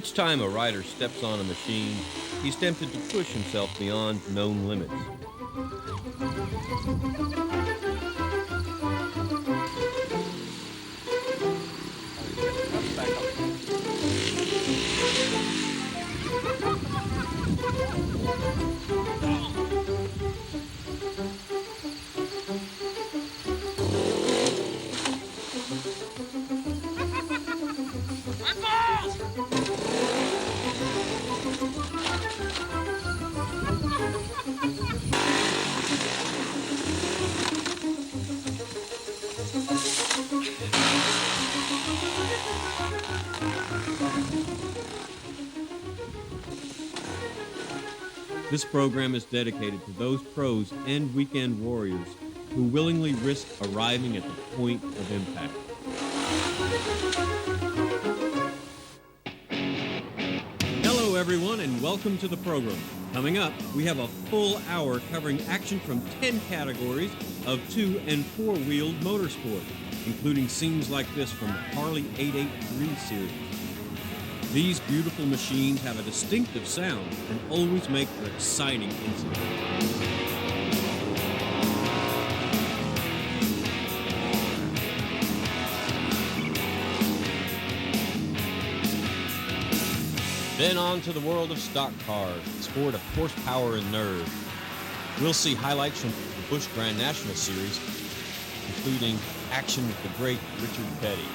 Each time a rider steps on a machine, he's tempted to push himself beyond known limits. This program is dedicated to those pros and weekend warriors who willingly risk arriving at the point of impact. Hello, everyone, and welcome to the program. Coming up, we have a full hour covering action from 10 categories of 2- and 4-wheeled motorsport, including scenes like this from the Harley 883 series. These beautiful machines have a distinctive sound and always make for exciting incidents. Then on to the world of stock cars, the sport of horsepower and nerve. We'll see highlights from the Busch Grand National Series, including action with the great Richard Petty.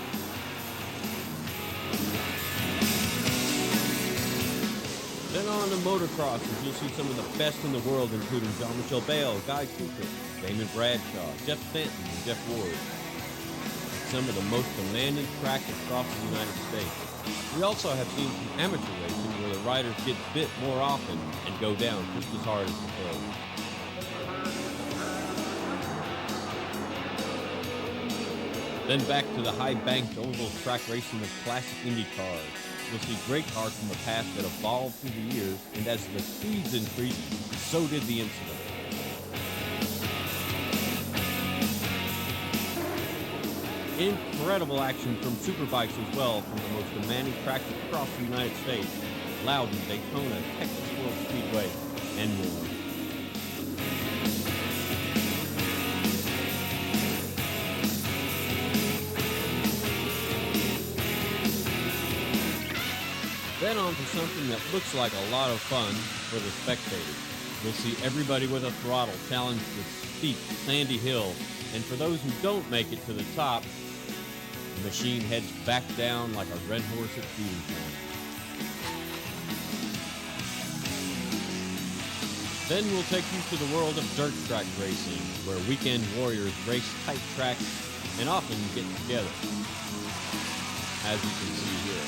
Then on to motocross, as you'll see some of the best in the world, including Jean-Michel Bale, Guy Cooper, Damon Bradshaw, Jeff Fenton, and Jeff Ward. Some of the most demanding tracks across the United States. We also have seen some amateur racing where the riders get bit more often and go down just as hard as the pros. Then back to the high-banked oval track racing of classic Indy cars. You'll see great cars from the past that evolved through the years, and as the speeds increased, so did the incident. Incredible action from superbikes as well from the most demanding tracks across the United States: Loudon, Daytona, Texas World Speedway, and more. Then on to something that looks like a lot of fun for the spectators. You'll see everybody with a throttle challenged with steep, sandy hill, and for those who don't make it to the top, the machine heads back down like a red horse at feeding time. Then we'll take you to the world of dirt track racing, where weekend warriors race tight tracks and often get together, as you can see here.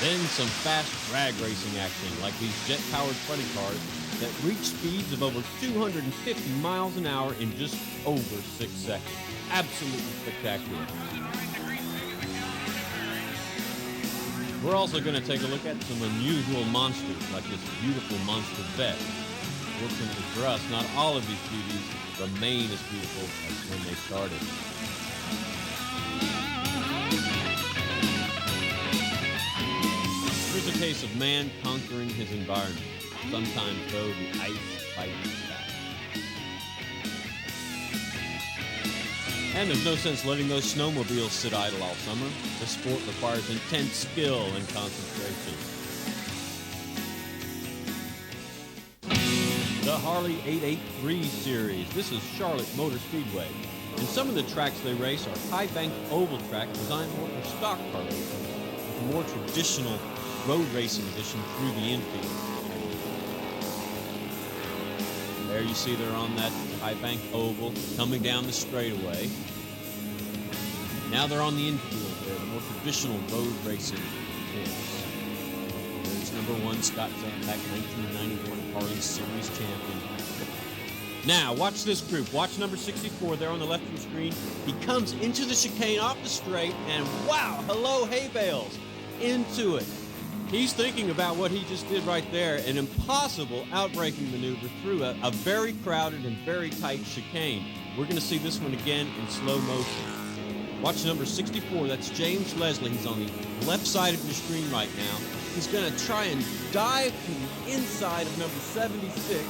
Then some fast drag racing action, like these jet-powered funny cars that reach speeds of over 250 miles an hour in just over 6 seconds. Absolutely spectacular. We're also going to take a look at some unusual monsters, like this beautiful monster vet. Fortunately for us, not all of these beauties remain as beautiful as when they started. Here's a case of man conquering his environment. Sometimes, though, the ice fights back. And there's no sense letting those snowmobiles sit idle all summer. This sport requires intense skill and concentration. The Harley 883 series. This is Charlotte Motor Speedway. And some of the tracks they race are high-banked oval tracks designed more for stock car racing, with a more traditional road racing edition through the infield. There you see they're on that high-banked oval, coming down the straightaway. Now they're on the infield there, the more traditional road racing course. There's number 1, Scott Zenpak, 1991 Harley Series champion. Now, watch this group. Watch number 64 there on the left of the screen. He comes into the chicane off the straight, and wow, hello, hay bales, into it. He's thinking about what he just did right there, an impossible outbraking maneuver through a very crowded and very tight chicane. We're going to see this one again in slow motion. Watch number 64. That's James Leslie. He's on the left side of your screen right now. He's going to try and dive to the inside of number 76.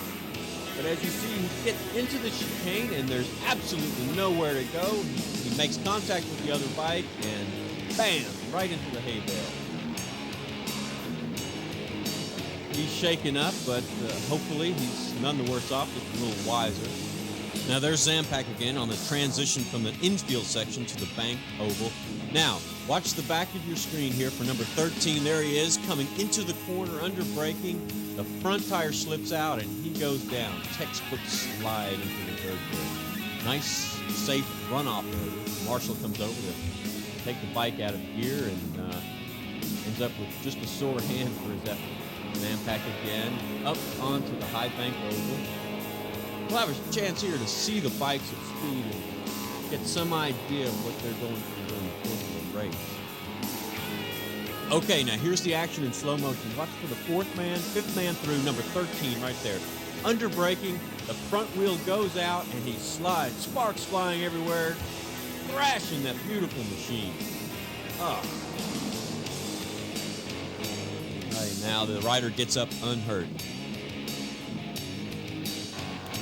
But as you see, he gets into the chicane, and there's absolutely nowhere to go. He makes contact with the other bike, and bam, right into the hay bale. He's shaken up, but hopefully he's none the worse off, just a little wiser. Now there's Zampak again on the transition from the infield section to the bank oval. Now, watch the back of your screen here for number 13. There he is, coming into the corner, under braking. The front tire slips out, and he goes down. Textbook slide into the dirt there. Nice, safe runoff there. Marshall comes over to take the bike out of gear and ends up with just a sore hand for his effort. Zampak again, up onto the high bank oval. We'll have a chance here to see the bikes at speed and get some idea of what they're going through during the course of the race. Okay, now here's the action in slow motion. Watch for the fifth man through, number 13 right there. Under braking, the front wheel goes out and he slides, sparks flying everywhere, thrashing that beautiful machine. Oh. Right, now the rider gets up unhurt.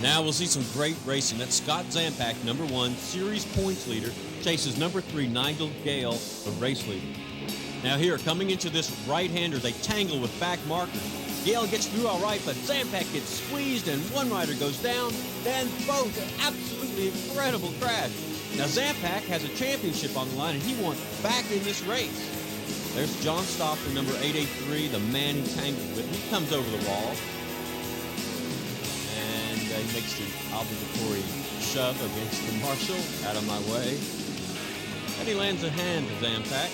Now we'll see some great racing. That's Scott Zampak, number 1, series points leader, chases number 3, Nigel Gale, the race leader. Now here, coming into this right-hander, they tangle with back markers. Gale gets through all right, but Zampak gets squeezed and one rider goes down, then both. An absolutely incredible crash. Now Zampak has a championship on the line and he wants back in this race. There's John Stauffer, number 883, the man he tangled with. He comes over the wall. He makes the obligatory shove against the marshal, out of my way. And he lands a hand to Zampak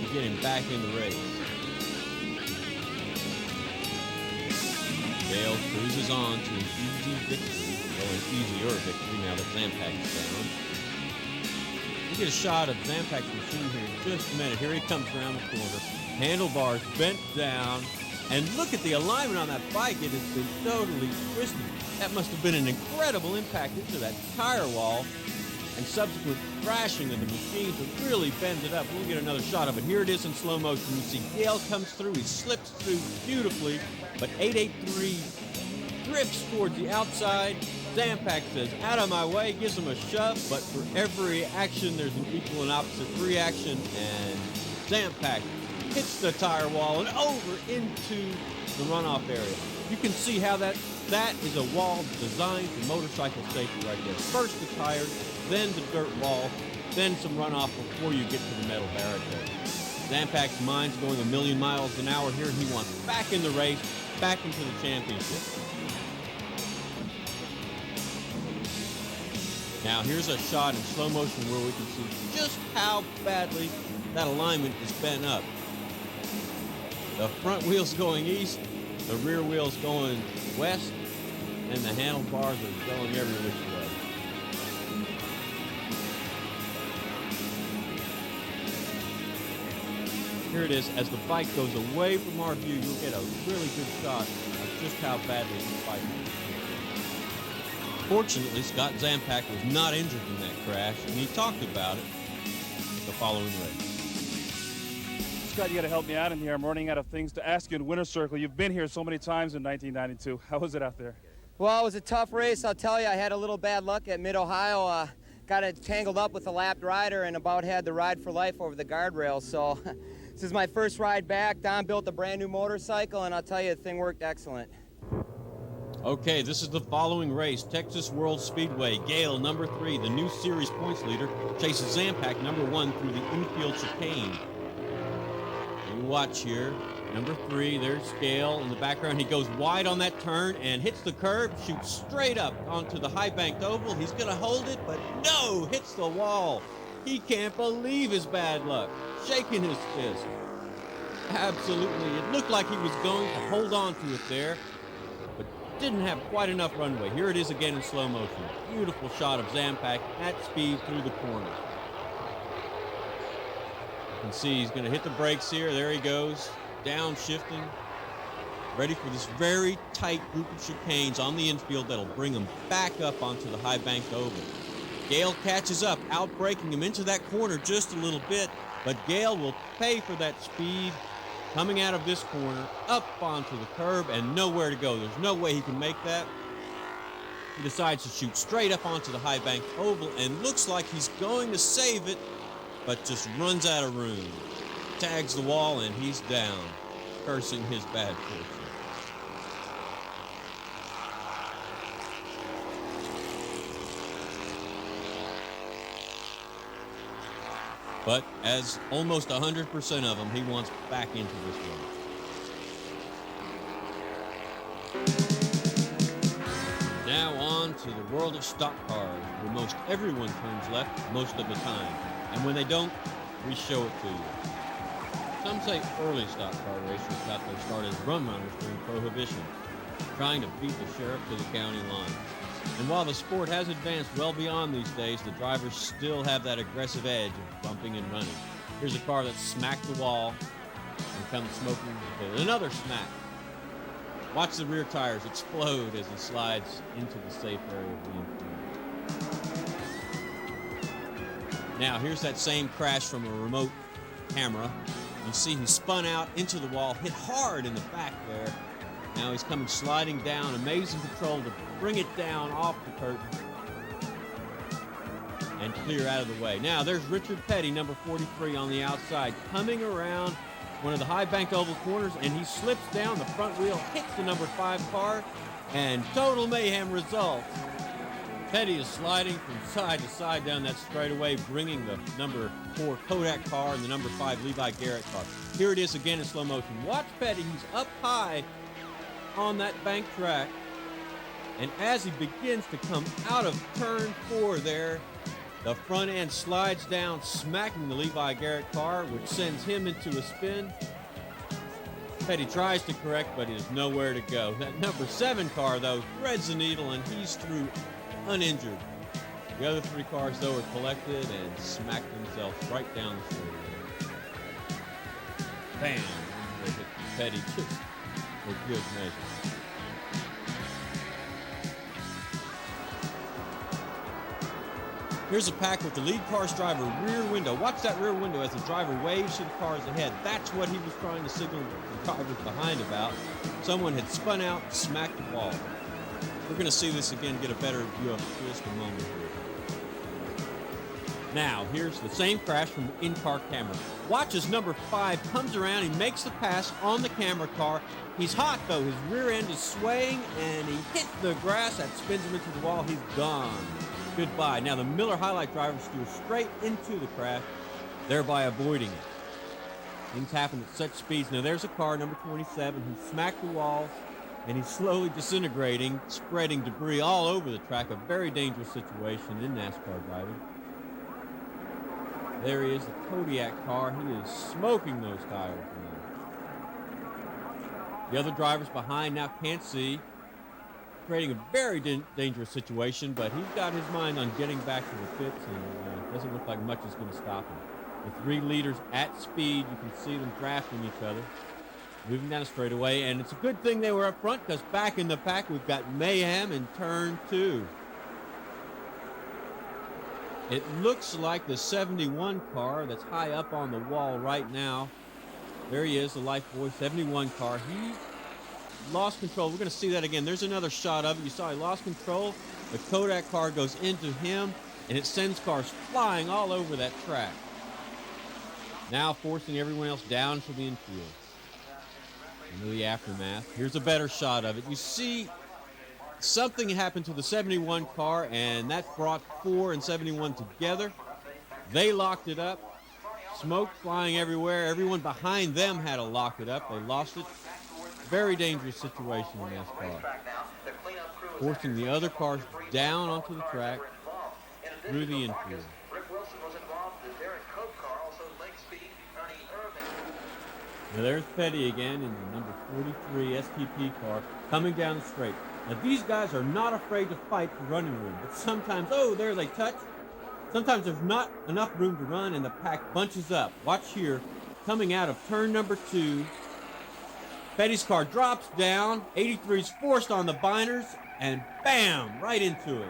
to get him back in the race. Gale cruises on to an easy victory, well, an easier victory now that Zampak is down. We get a shot of Zampak's machine here in just a minute. Here he comes around the corner, handlebars bent down, and look at the alignment on that bike. It has been totally twisted. That must have been an incredible impact into that tire wall and subsequent thrashing of the machine to really bend it up. We'll get another shot of it. Here it is in slow motion. You see Gale comes through. He slips through beautifully, but 883 drifts towards the outside. Zampak says, out of my way, gives him a shove, but for every action, there's an equal and opposite reaction, and Zampak hits the tire wall and over into the runoff area. You can see how that is a wall designed for motorcycle safety right there. First the tires, then the dirt wall, then some runoff before you get to the metal barricade. Zampak's mind's going a million miles an hour here. He wants back in the race, back into the championship. Now here's a shot in slow motion where we can see just how badly that alignment is bent up. The front wheel's going east, the rear wheel's going west, and the handlebars are going every which way. Here it is. As the bike goes away from our view, you'll get a really good shot of just how badly this bike is. Fortunately, Scott Zampak was not injured in that crash, and he talked about it the following race. Scott, you got to help me out in here. I'm running out of things to ask you in Winter Circle. You've been here so many times in 1992. How was it out there? Well, it was a tough race. I'll tell you, I had a little bad luck at Mid-Ohio. Got it tangled up with a lapped rider and about had the ride for life over the guardrails. So this is my first ride back. Don built a brand new motorcycle, and I'll tell you, the thing worked excellent. Okay, this is the following race. Texas World Speedway. Gale, number 3, the new series points leader, chases Zampak, number 1, through the infield chicane. You watch here. Number 3, there's Gale in the background. He goes wide on that turn and hits the curb, shoots straight up onto the high-banked oval. He's going to hold it, but no, hits the wall. He can't believe his bad luck. Shaking his fist. Absolutely. It looked like he was going to hold on to it there, but didn't have quite enough runway. Here it is again in slow motion. Beautiful shot of Zampak at speed through the corner. You can see he's going to hit the brakes here. There he goes. Downshifting, ready for this very tight group of chicanes on the infield that'll bring him back up onto the high banked oval. Gale catches up, outbraking him into that corner just a little bit, but Gale will pay for that speed coming out of this corner, up onto the curb, and nowhere to go. There's no way he can make that. He decides to shoot straight up onto the high bank oval and looks like he's going to save it, but just runs out of room. Tags the wall and he's down, cursing his bad fortune. But as almost 100% of them, he wants back into this race. Now on to the world of stock cars, where most everyone turns left most of the time. And when they don't, we show it to you. Some say early stock car racers got their start as run runners during Prohibition, trying to beat the sheriff to the county line. And while the sport has advanced well beyond these days, the drivers still have that aggressive edge of bumping and running. Here's a car that smacked the wall and comes smoking with another smack. Watch the rear tires explode as he slides into the safe area of the infield. Now here's that same crash from a remote camera. You see he spun out into the wall, hit hard in the back there. Now he's coming sliding down, amazing control to bring it down off the curtain and clear out of the way. Now there's Richard Petty, number 43 on the outside, coming around one of the high bank oval corners, and he slips down. The front wheel hits the number 5 car, and total mayhem results. Petty is sliding from side to side down that straightaway, bringing the number 4 Kodak car and the number 5 Levi Garrett car. Here it is again in slow motion. Watch Petty, he's up high on that bank track, and as he begins to come out of turn 4 there, the front end slides down, smacking the Levi Garrett car, which sends him into a spin. Petty tries to correct, but he has nowhere to go. That number 7 car, though, threads the needle, and he's through uninjured. The other 3 cars, though, are collected and smack themselves right down the straightaway. Bam! They hit Petty just for good measure. Here's a pack with the lead car's driver rear window. Watch that rear window as the driver waves to the cars ahead. That's what he was trying to signal the drivers behind about. Someone had spun out and smacked the wall. We're going to see this again, get a better view of it just a moment here. Now, here's the same crash from the in-car camera. Watch as number 5 comes around. He makes the pass on the camera car. He's hot, though. His rear end is swaying, and he hits the grass. That spins him into the wall. He's gone. Goodbye. Now, the Miller Highlight driver steers straight into the crash, thereby avoiding it. Things happen at such speeds. Now, there's a car, number 27, who smacked the wall, and he's slowly disintegrating, spreading debris all over the track. A very dangerous situation in NASCAR driving. There he is, the Kodiak car. He is smoking those tires now. The other drivers behind now can't see, creating a very dangerous situation, but he's got his mind on getting back to the pits, and doesn't look like much is going to stop him. The 3 leaders at speed, you can see them drafting each other, moving down the straightaway, and it's a good thing they were up front, because back in the pack we've got mayhem in turn 2. It looks like the 71 car that's high up on the wall right now. There he is, the Lifebuoy 71 car. He lost control. We're going to see that again. There's another shot of it. You saw he lost control. The Kodak car goes into him, and it sends cars flying all over that track. Now forcing everyone else down to the infield. Into the aftermath. Here's a better shot of it. You see something happened to the 71 car, and that brought 4 and 71 together. They locked it up. Smoke flying everywhere. Everyone behind them had to lock it up. They lost it. Very dangerous situation in NASCAR. Forcing the other cars down onto the track through the infield. Now there's Petty again in the number 43 STP car coming down the straight. Now these guys are not afraid to fight for running room, but sometimes, oh, there they touch. Sometimes there's not enough room to run and the pack bunches up. Watch here, coming out of turn number 2. Petty's car drops down, 83's forced on the binders, and bam, right into it.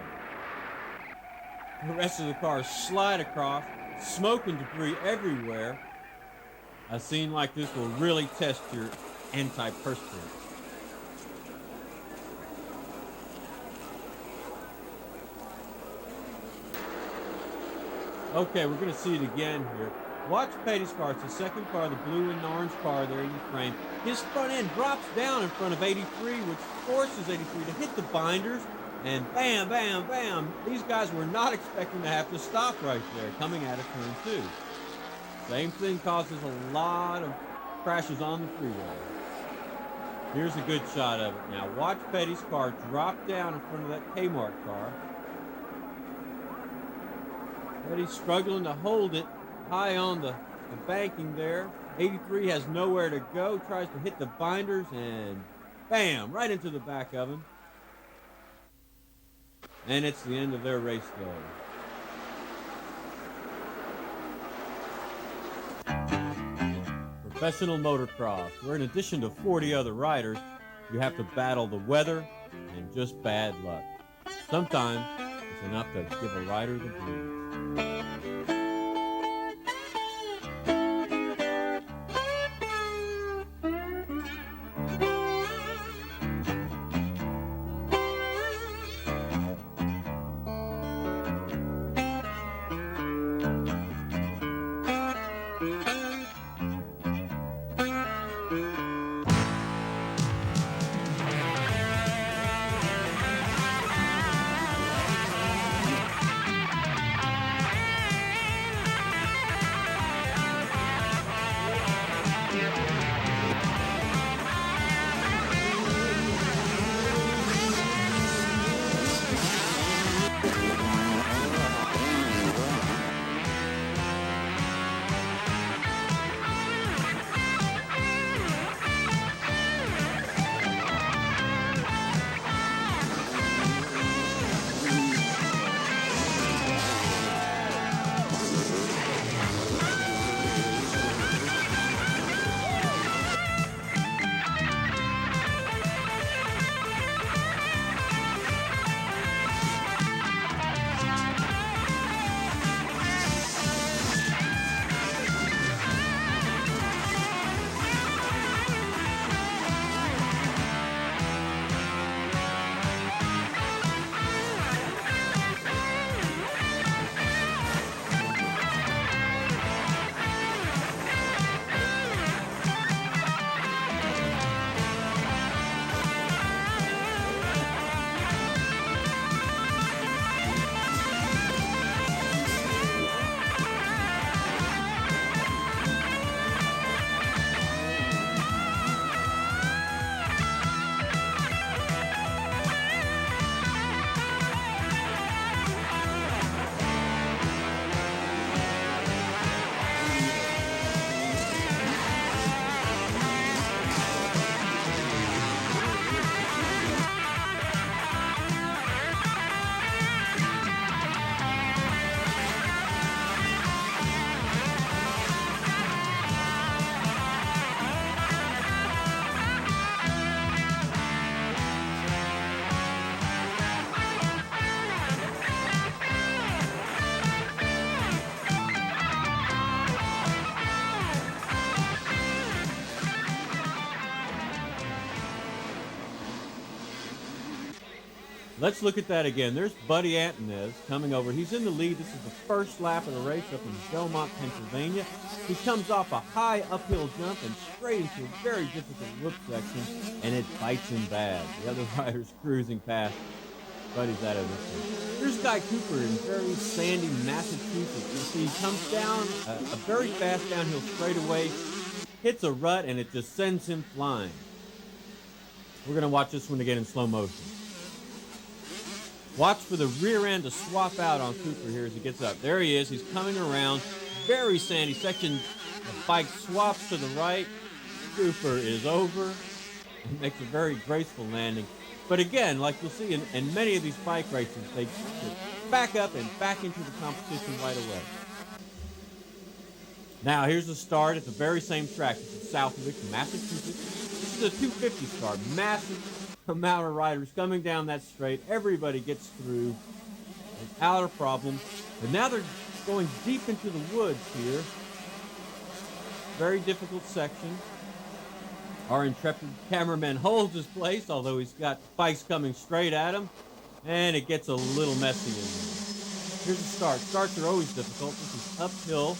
The rest of the cars slide across, smoke and debris everywhere. A scene like this will really test your anti-perspirance. Okay, we're going to see it again here. Watch Petty's car. It's the second car, the blue and orange car there in the frame. His front end drops down in front of 83, which forces 83 to hit the binders. And bam, bam, bam. These guys were not expecting to have to stop right there, coming out of turn 2. Same thing causes a lot of crashes on the freeway. Here's a good shot of it now. Watch Petty's car drop down in front of that Kmart car. Petty's struggling to hold it high on the banking there. 83 has nowhere to go, tries to hit the binders, and bam, right into the back of him. And it's the end of their race day. Professional motocross, where in addition to 40 other riders, you have to battle the weather and just bad luck. Sometimes it's enough to give a rider the blues. Let's look at that again. There's Buddy Antonez coming over. He's in the lead. This is the first lap of the race up in Belmont, Pennsylvania. He comes off a high uphill jump and straight into a very difficult whoop section, and it bites him bad. The other riders cruising past. Buddy's out of this one. Here's Guy Cooper in very sandy Massachusetts. You see, he comes down a very fast downhill straightaway, hits a rut, and it just sends him flying. We're going to watch this one again in slow motion. Watch for the rear end to swap out on Cooper here as he gets up. There he is. He's coming around. Very sandy section. The bike swaps to the right. Cooper is over. He makes a very graceful landing. But again, like you'll see in many of these bike races, they back up and back into the competition right away. Now, here's the start at the very same track. This is Southwick, Massachusetts. This is a 250 start. Massive amount of riders coming down that straight. Everybody gets through. without a problem. But now they're going deep into the woods here. Very difficult section. Our intrepid cameraman holds his place, although he's got spikes coming straight at him, and it gets a little messy in there. Here's the start. Starts are always difficult. This is uphill,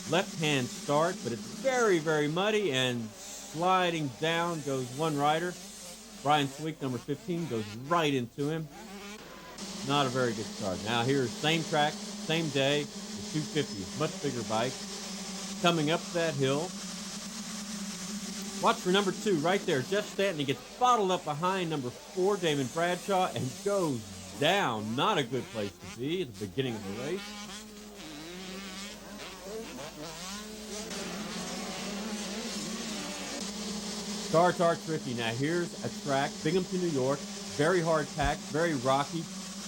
left-hand start, but it's very, very muddy, and sliding down goes one rider. Brian Sweek, number 15, goes right into him. Not a very good start. Now here's same track, same day, the 250, much bigger bike. Coming up that hill. Watch for number 2 right there. Jeff Stanton, he gets bottled up behind number 4, Damon Bradshaw, and goes down. Not a good place to be at the beginning of the race. Starts are tricky. Now here's a track, Binghamton, New York. Very hard packed, very rocky.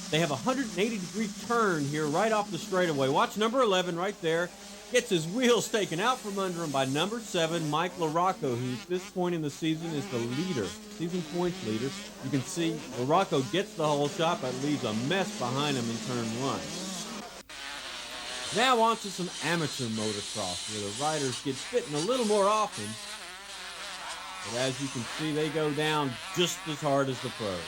They have a 180-degree turn here right off the straightaway. Watch number 11 right there. Gets his wheels taken out from under him by number 7, Mike LaRocco, who at this point in the season is the leader, season points leader. You can see LaRocco gets the whole shot, but leaves a mess behind him in turn 1. Now on to some amateur motocross, where the riders get bitten a little more often. But as you can see, they go down just as hard as the pros.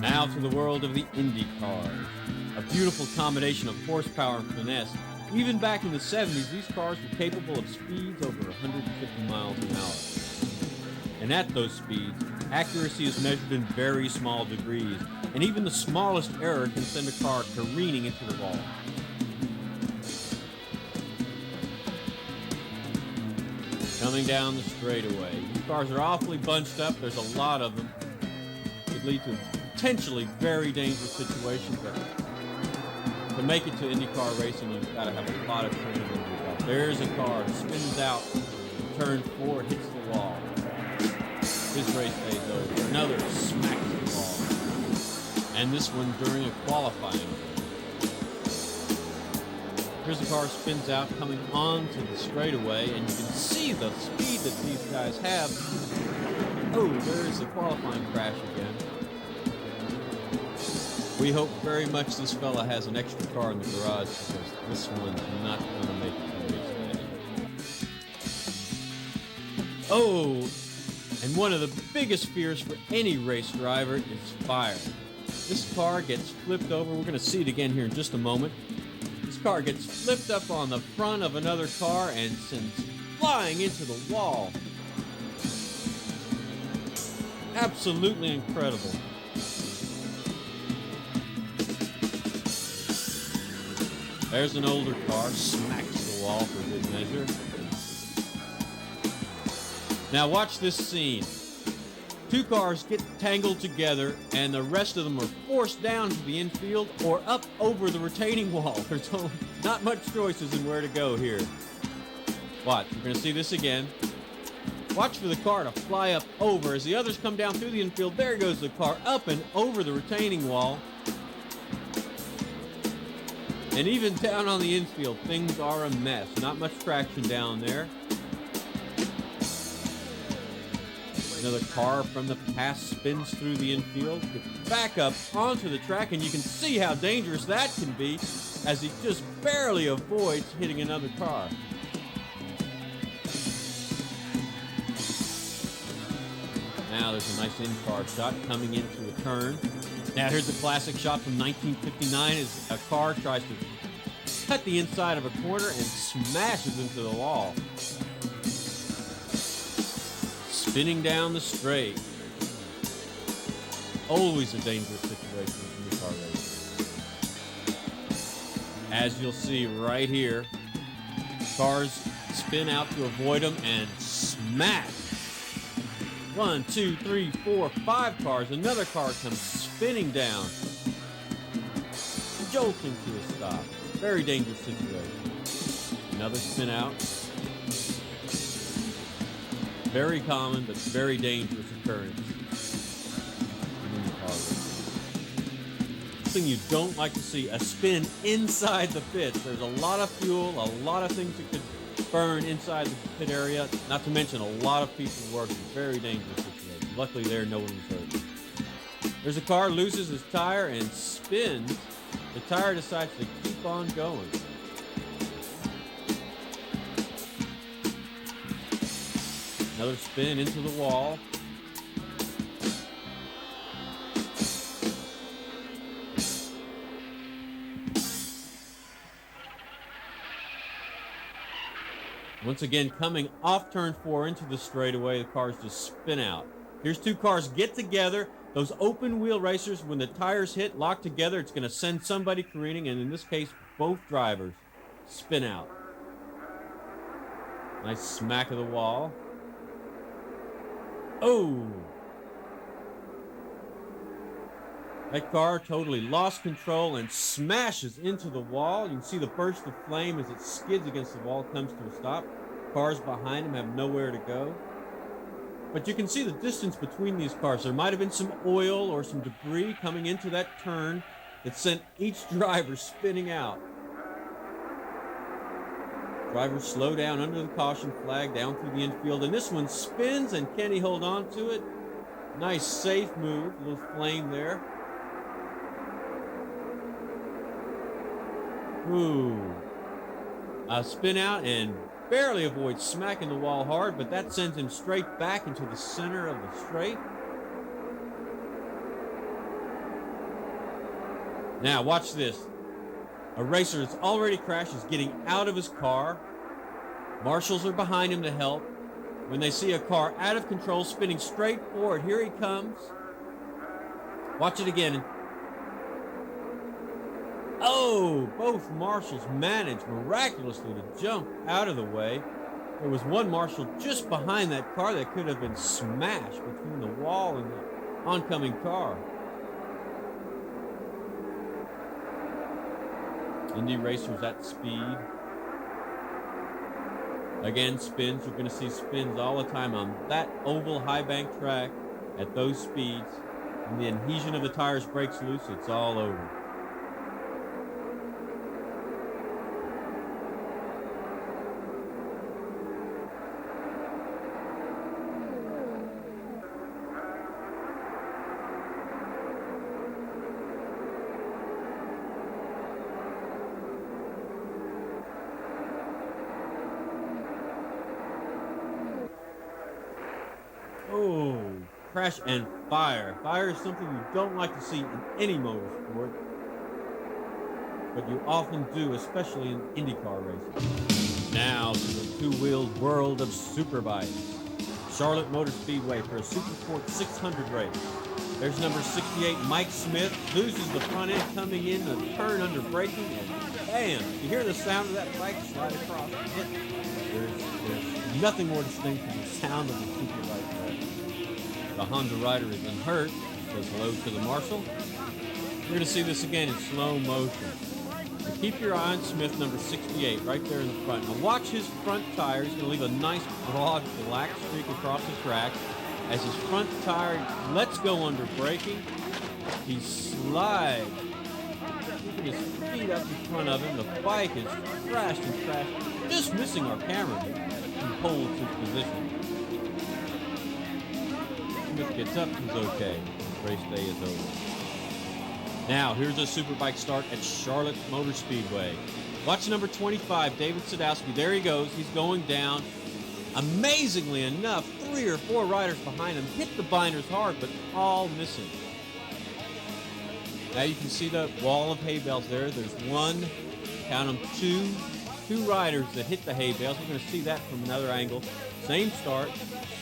Now to the world of the Indy cars. A beautiful combination of horsepower and finesse. Even back in the 70s, these cars were capable of speeds over 150 miles an hour. And at those speeds, accuracy is measured in very small degrees, and even the smallest error can send a car careening into the wall. Coming down the straightaway. These cars are awfully bunched up. There's a lot of them. Could lead to potentially very dangerous situations. But To make it to IndyCar racing, you've got to have a lot of training under your belt. There's a car, spins out, turn 4, hits the wall. His race day's over. Another smacks the wall. And this one during a qualifying. Here's a car spins out, coming onto the straightaway, and you can see the speed that these guys have. Oh, there's the qualifying crash again. We hope very much this fella has an extra car in the garage, because this one's not going to make it to race day. Oh, and one of the biggest fears for any race driver is fire. This car gets flipped over. We're going to see it again here in just a moment. This car gets flipped up on the front of another car and sends flying into the wall. Absolutely incredible. There's an older car, smacks the wall for good measure. Now watch this scene. Two cars get tangled together and the rest of them are forced down to the infield or up over the retaining wall. There's not much choices in where to go here. Watch, we're going to see this again. Watch for the car to fly up over. As the others come down through the infield, there goes the car up and over the retaining wall. And even down on the infield, things are a mess. Not much traction down there. Another car from the past spins through the infield, gets back up onto the track, and you can see how dangerous that can be as he just barely avoids hitting another car. Now there's a nice in-car shot coming into a turn. Now here's a classic shot from 1959 as a car tries to cut the inside of a corner and smashes into the wall. Spinning down the straight. Always a dangerous situation in the car race. As you'll see right here, cars spin out to avoid them and smash. 1, 2, 3, 4, 5 cars. Another car comes spinning down, jolting to a stop. Very dangerous situation. Another spin out. Very common, but very dangerous occurrence in the car race. Thing you don't like to see, a spin inside the pits. There's a lot of fuel, a lot of things that could burn inside the pit area, not to mention a lot of people working. Very dangerous situation. Luckily there, no one was hurt. There's a car, loses his tire and spins. The tire decides to keep on going. Another spin into the wall. Once again, coming off turn 4 into the straightaway, the cars just spin out. Here's two cars get together. Those open wheel racers, when the tires hit, lock together, it's going to send somebody careening, and in this case, both drivers spin out. Nice smack of the wall. Oh! That car totally lost control and smashes into the wall. You can see the burst of flame as it skids against the wall, comes to a stop. Cars behind him have nowhere to go. But you can see the distance between these cars. There might have been some oil or some debris coming into that turn that sent each driver spinning out. Drivers slow down under the caution flag down through the infield, and this one spins, and can he hold on to it? Nice safe move, a little flame there. Ooh. A spin out and barely avoids smacking the wall hard, but that sends him straight back into the center of the straight. Now watch this. A racer that's already crashed is getting out of his car. Marshals are behind him to help. When they see a car out of control spinning straight forward, here he comes. Watch it again. Oh, both marshals managed miraculously to jump out of the way. There was one marshal just behind that car that could have been smashed between the wall and the oncoming car. Indy racers at speed. Again, spins. You're going to see spins all the time on that oval high bank track at those speeds. When the adhesion of the tires breaks loose, it's all over. Oh, crash and fire. Fire is something you don't like to see in any motorsport, but you often do, especially in IndyCar racing. Now to the two-wheeled world of superbikes. Charlotte Motor Speedway for a Supersport 600 race. There's number 68, Mike Smith, loses the front end coming in the turn under braking, and bam! You hear the sound of that bike slide across the pit. There's nothing more distinct than the sound of the superbike. The Honda rider is unhurt. Says hello to the marshal. You're going to see this again in slow motion. So keep your eye on Smith, number 68, right there in the front. Now watch his front tire. He's going to leave a nice broad black streak across the track. As his front tire lets go under braking, he slides, keeping his feet up in front of him. The bike is crashed and crashed, just missing our cameraman, who holds his position. Smith gets up, he's okay. Race day is over. Now, here's a superbike start at Charlotte Motor Speedway. Watch number 25, David Sadowski. There he goes. He's going down. Amazingly enough, 3 or 4 riders behind him hit the binders hard, but all missing. Now you can see the wall of hay bales there. There's one, count them, two riders that hit the hay bales. We're going to see that from another angle. Same start.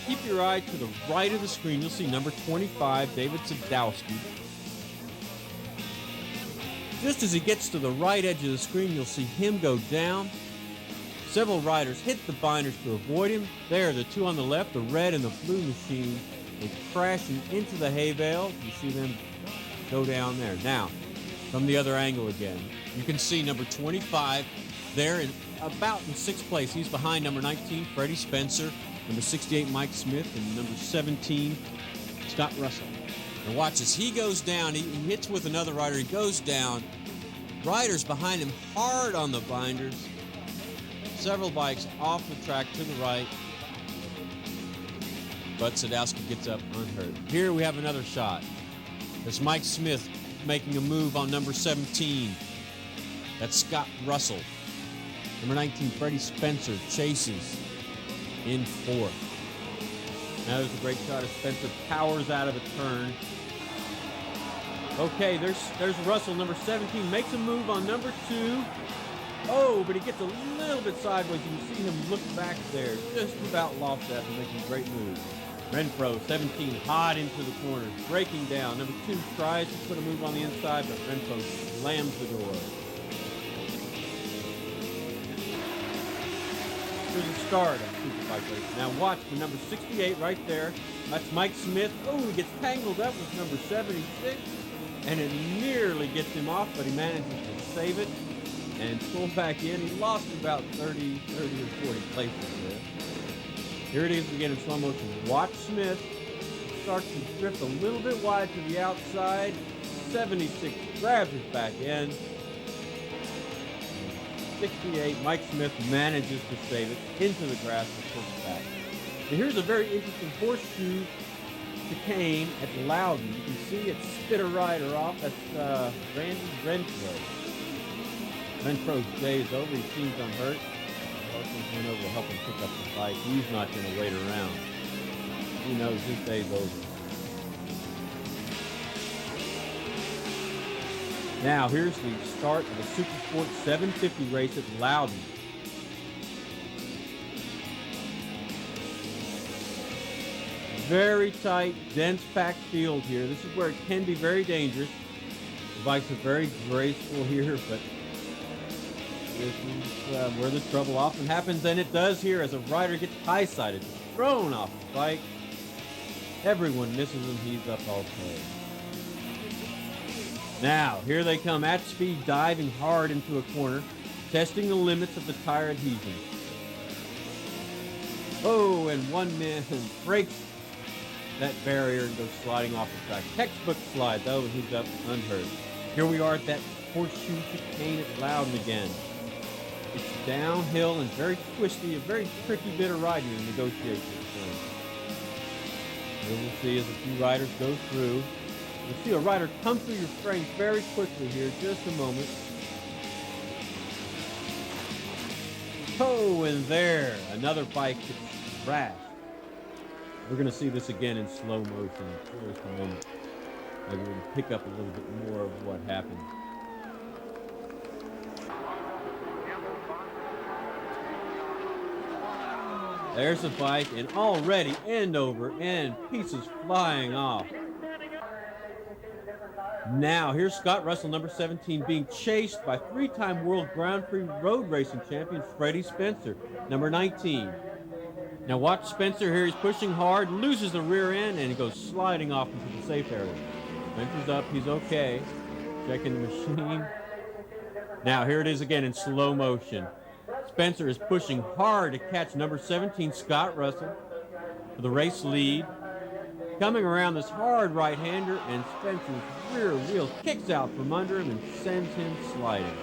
Keep your eye to the right of the screen. You'll see number 25, David Sadowski. Just as he gets to the right edge of the screen, you'll see him go down. Several riders hit the binders to avoid him. There, the two on the left, the red and the blue machine, they crashing into the hay bale. You see them go down there. Now, from the other angle again, you can see number 25 there in about in 6th place. He's behind number 19, Freddie Spencer, number 68, Mike Smith, and number 17, Scott Russell. And watch as he goes down, he hits with another rider, he goes down. Riders behind him hard on the binders. Several bikes off the track to the right. But Sadowski gets up unhurt. Here we have another shot. That's Mike Smith making a move on number 17. That's Scott Russell. Number 19, Freddie Spencer chases in 4th. Now there's a great shot of Spencer, powers out of a turn. Okay, there's Russell, number 17, makes a move on number 2. Oh, but he gets a little bit sideways. You can see him look back there, just about lost that and making a great move. Renfro, 17, hot into the corner, breaking down. Number 2 tries to put a move on the inside, but Renfro slams the door. Here's the start of Superbike race. Now watch the number 68 right there. That's Mike Smith. Oh, he gets tangled up with number 76, and it nearly gets him off, but he manages to save it and pull back in. He lost about 30 or 40 places there. Here it is again in slow motion. Watch Smith. Starts to drift a little bit wide to the outside. 76 grabs his back end. 68, Mike Smith manages to save it into the grass and pulls it back. And here's a very interesting horseshoe chicane at Loudon. You can see it spit a rider off. That's Randy Renfro. Renfro's day is over. He seems unhurt. Parsons went over to help him pick up the bike. He's not going to wait around. He knows his day's over. Now, here's the start of the Supersport 750 race at Loudon. Very tight, dense packed field here. This is where it can be very dangerous. The bikes are very graceful here, but this is where the trouble often happens, and it does here as a rider gets high-sided, thrown off the bike. Everyone misses him. He's up okay. Now, here they come at speed, diving hard into a corner, testing the limits of the tire adhesion. Oh, and one man breaks that barrier and goes sliding off the track. Textbook slide, though, and he's up unhurt. Here we are at that horseshoe chicane at Loudon again. It's downhill and very twisty, a very tricky bit of riding in negotiations. Here we'll see as a few riders go through. You'll see a rider come through your frames very quickly here, just a moment. Oh, and there, another bike gets crashed. We're going to see this again in slow motion in just a moment. Maybe we're going to pick up a little bit more of what happened. There's a bike, and already end over end, pieces flying off. Now, here's Scott Russell, number 17, being chased by three-time World Grand Prix road racing champion Freddie Spencer, number 19. Now watch Spencer here. He's pushing hard, loses the rear end, and he goes sliding off into the safe area. Spencer's up. He's okay. Checking the machine. Now, here it is again in slow motion. Spencer is pushing hard to catch number 17, Scott Russell, for the race lead. Coming around this hard right-hander, and Spencer's rear wheel kicks out from under him and sends him sliding.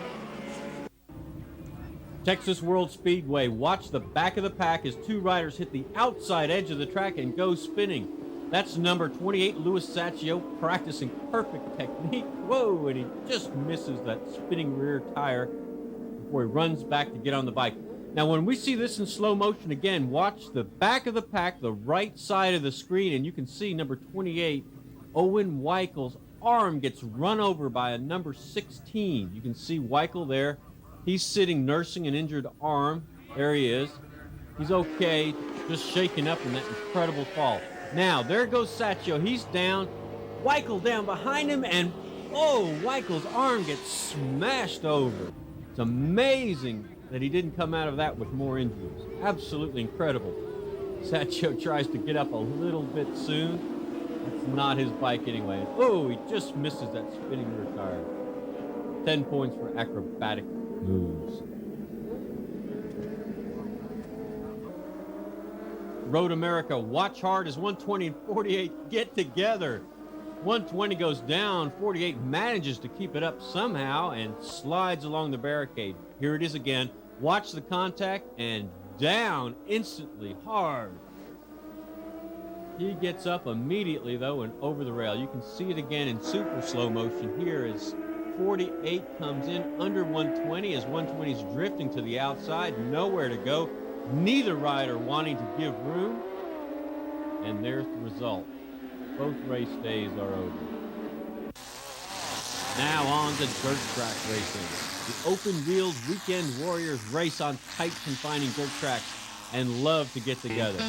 Texas World Speedway, watch the back of the pack as two riders hit the outside edge of the track and go spinning. That's number 28, Louis Sacchio, practicing perfect technique. Whoa, and he just misses that spinning rear tire before he runs back to get on the bike. Now, when we see this in slow motion again, watch the back of the pack, the right side of the screen, and you can see number 28, Owen Weichel's arm gets run over by a number 16. You can see Weichel there. He's sitting nursing an injured arm. There he is. He's okay, just shaken up in that incredible fall. Now, there goes Sacchio. He's down. Weichel down behind him, and oh, Weichel's arm gets smashed over. It's amazing that he didn't come out of that with more injuries. Absolutely incredible. Sacchio tries to get up a little bit soon. That's not his bike anyway. Oh, he just misses that spinning rear tire. 10 points for acrobatic moves. Road America, watch hard as 120 and 48 get together. 120 goes down, 48 manages to keep it up somehow and slides along the barricade. Here it is again. Watch the contact and down instantly hard. He gets up immediately though and over the rail. You can see it again in super slow motion here as 48 comes in under 120 as 120 is drifting to the outside, nowhere to go. Neither rider wanting to give room. And there's the result. Both race days are over. Now on to dirt track racing. The open-wheeled weekend warriors race on tight confining dirt tracks and love to get together.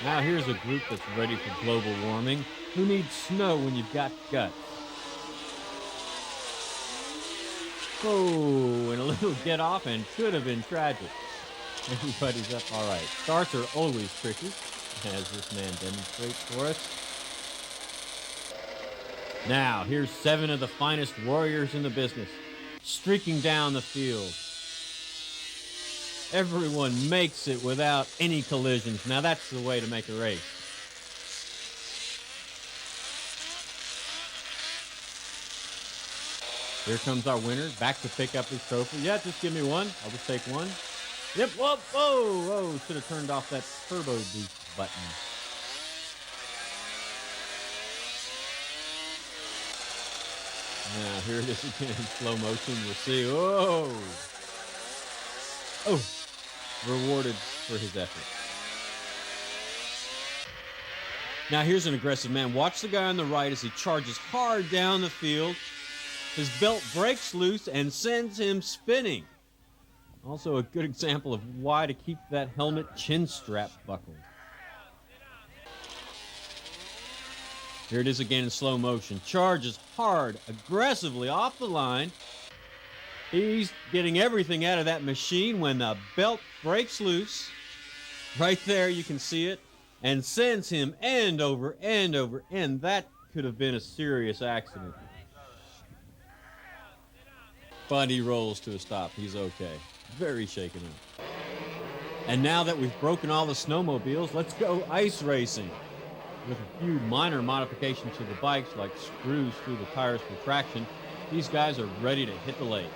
Now here's a group that's ready for global warming. Who needs snow when you've got guts? Oh, and a little get off and should have been tragic. Everybody's up all right. Starts are always tricky, as this man demonstrates for us. Now, here's 7 of the finest warriors in the business, streaking down the field. Everyone makes it without any collisions. Now, that's the way to make a race. Here comes our winner, back to pick up his trophy. Yeah, just give me one. I'll just take one. Yep, whoa, whoa, whoa. Should have turned off that turbo boost button. Now, here it is again in slow motion. We'll see. Whoa. Oh, rewarded for his effort. Now, here's an aggressive man. Watch the guy on the right as he charges hard down the field. His belt breaks loose and sends him spinning. Also a good example of why to keep that helmet chin strap buckled. Here it is again in slow motion. Charges hard, aggressively off the line. He's getting everything out of that machine when the belt breaks loose. Right there, you can see it. And sends him end over end over end. That could have been a serious accident. But he rolls to a stop. He's okay. Very shaken up. And now that we've broken all the snowmobiles, let's go ice racing. With a few minor modifications to the bikes, like screws through the tires for traction, these guys are ready to hit the lake.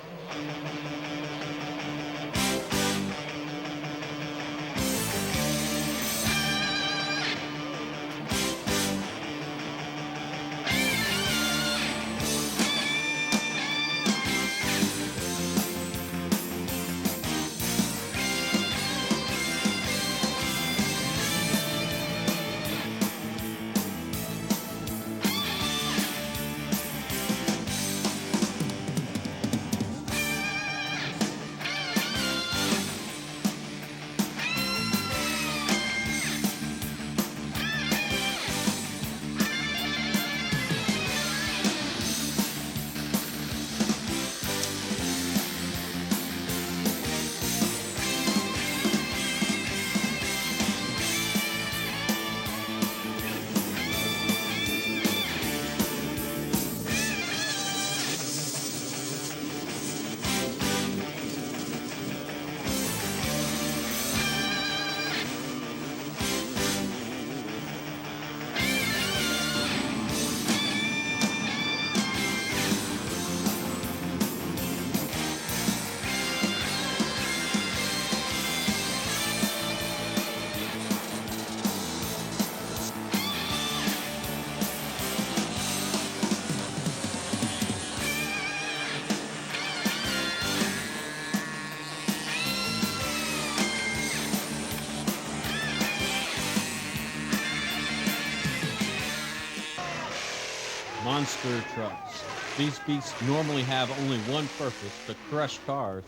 Monster trucks. These beasts normally have only one purpose, to crush cars.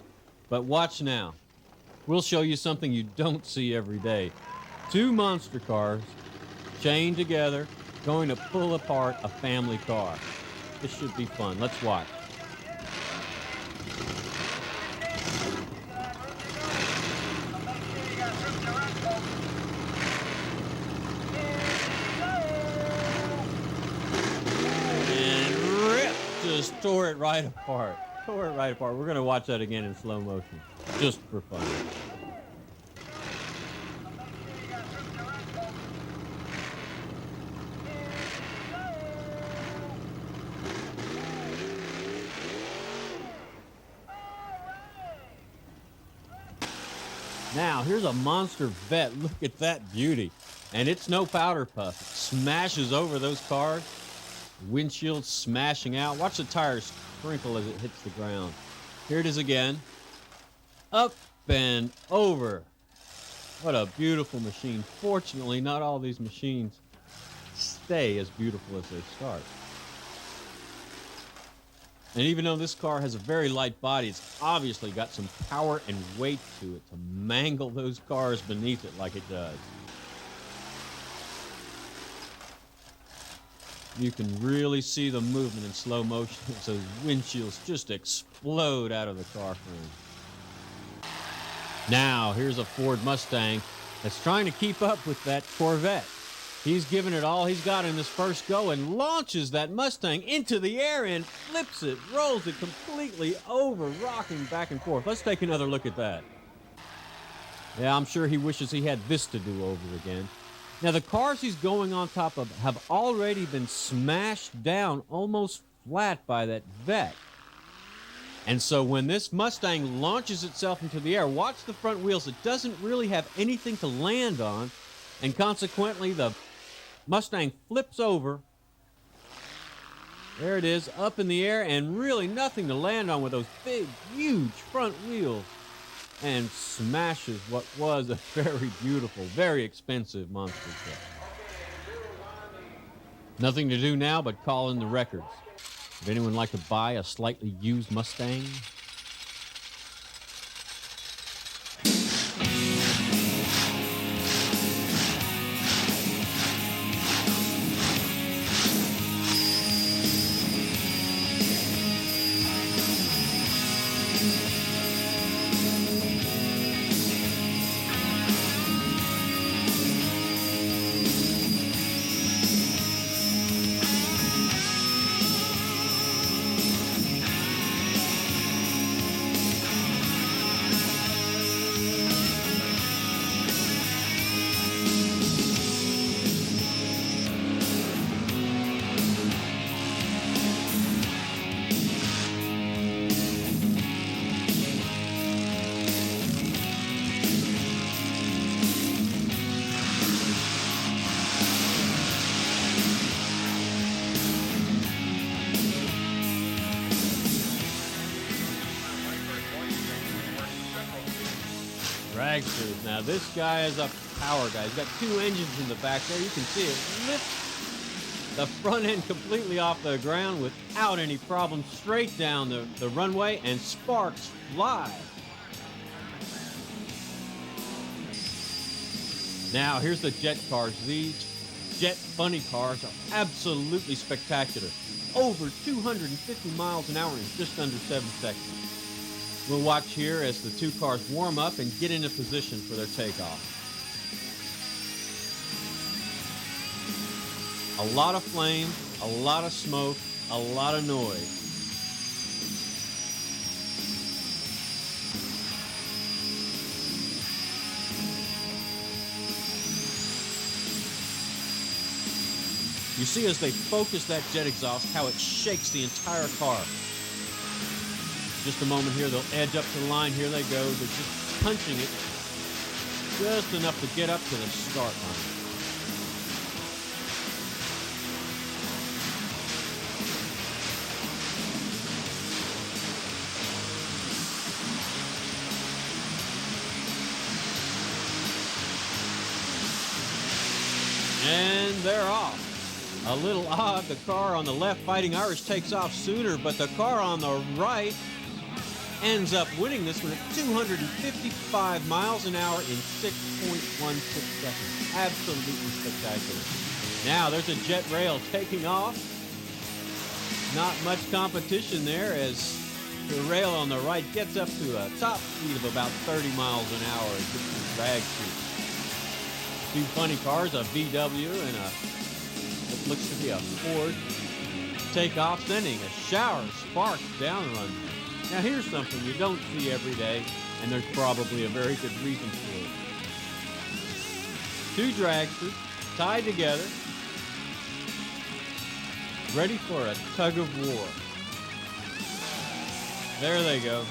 But watch now. We'll show you something you don't see every day. 2 monster cars, chained together, going to pull apart a family car. This should be fun. Let's watch. Just tore it right apart. Tore it right apart. We're going to watch that again in slow motion, just for fun. Now, here's a monster vet. Look at that beauty. And it's no powder puff. It smashes over those cars. Windshield smashing out. Watch the tires crinkle as it hits the ground. Here it is again. Up and over. What a beautiful machine. Fortunately, not all these machines stay as beautiful as they start. And even though this car has a very light body, it's obviously got some power and weight to it to mangle those cars beneath it like it does. You can really see the movement in slow motion as those windshields just explode out of the car frame. Now, here's a Ford Mustang that's trying to keep up with that Corvette. He's given it all he's got in this first go and launches that Mustang into the air and flips it, rolls it completely over, rocking back and forth. Let's take another look at that. Yeah, I'm sure he wishes he had this to do over again. Now, the cars he's going on top of have already been smashed down almost flat by that Vette. And so when this Mustang launches itself into the air, watch the front wheels. It doesn't really have anything to land on, and consequently, the Mustang flips over. There it is, up in the air, and really nothing to land on with those big, huge front wheels, and smashes what was a very beautiful, very expensive monster truck. Nothing to do now but call in the records. Would anyone like to buy a slightly used Mustang? Dragsters. Now this guy is a power guy. He's got two engines in the back there. You can see it lifts the front end completely off the ground without any problem, straight down the runway, and sparks fly. Now here's the jet cars. These jet funny cars are absolutely spectacular. Over 250 miles an hour in just under 7 seconds. We'll watch here as the two cars warm up and get into position for their takeoff. A lot of flame, a lot of smoke, a lot of noise. You see as they focus that jet exhaust how it shakes the entire car. Just a moment here, they'll edge up to the line. Here they go. They're just punching it just enough to get up to the start line. And they're off. A little odd, the car on the left, Fighting Irish, takes off sooner, but the car on the right ends up winning this one at 255 miles an hour in 6.16 seconds. Absolutely spectacular. Now there's a jet rail taking off. Not much competition there as the rail on the right gets up to a top speed of about 30 miles an hour and gets some drag through. Two funny cars, a VW and what looks to be a Ford, take off, sending a shower of sparks down the runway. Now here's something you don't see every day, and there's probably a very good reason for it. Two dragsters tied together, ready for a tug of war. There they go.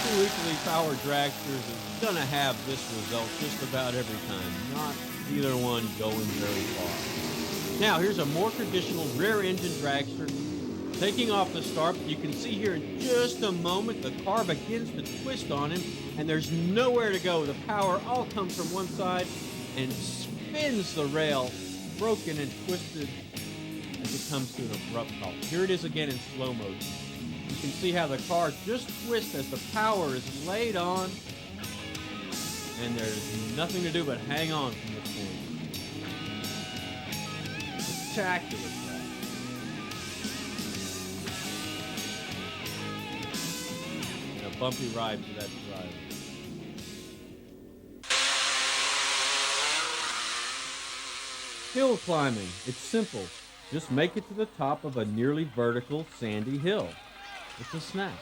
Two equally powered dragsters is gonna have this result just about every time. Not either one going very far. Now, here's a more traditional rear-engine dragster taking off the start. You can see here in just a moment the car begins to twist on him, and there's nowhere to go. The power all comes from one side and spins the rail, broken and twisted as it comes to an abrupt halt. Here it is again in slow motion. You can see how the car just twists as the power is laid on, and there's nothing to do but hang on from this point. spectacular track. And a bumpy ride for that driver. Hill climbing. It's simple. Just make it to the top of a nearly vertical sandy hill. It's a snap.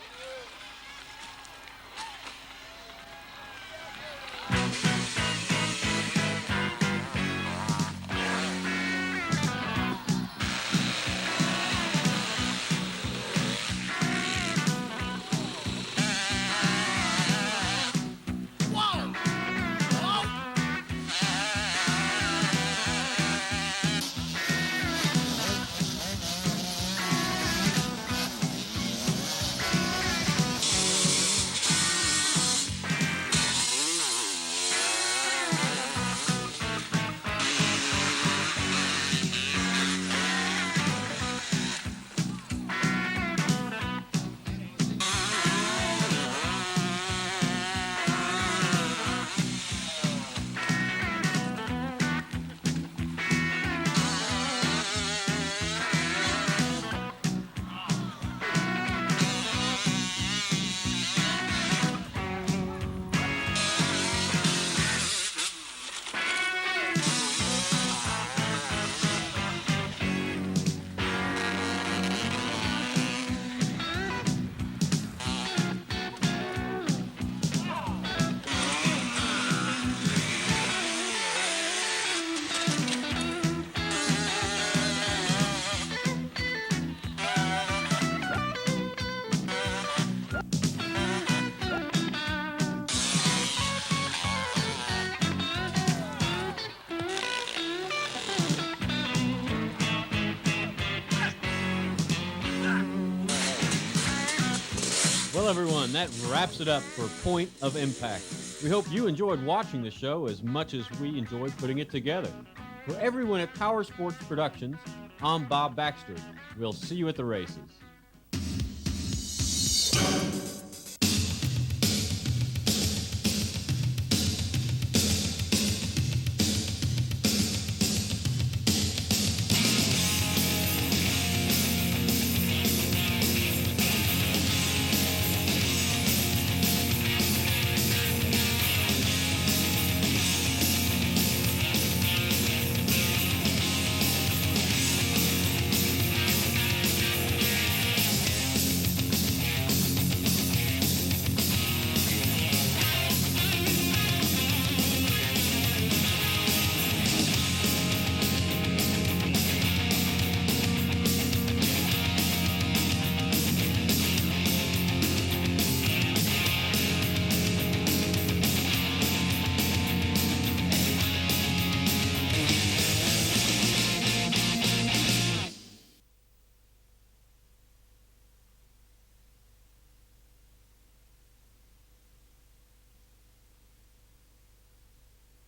Well, everyone, that wraps it up for Point of Impact. We hope you enjoyed watching the show as much as we enjoyed putting it together. For everyone at POWERSPORTS Productions, I'm Bob Baxter. We'll see you at the races.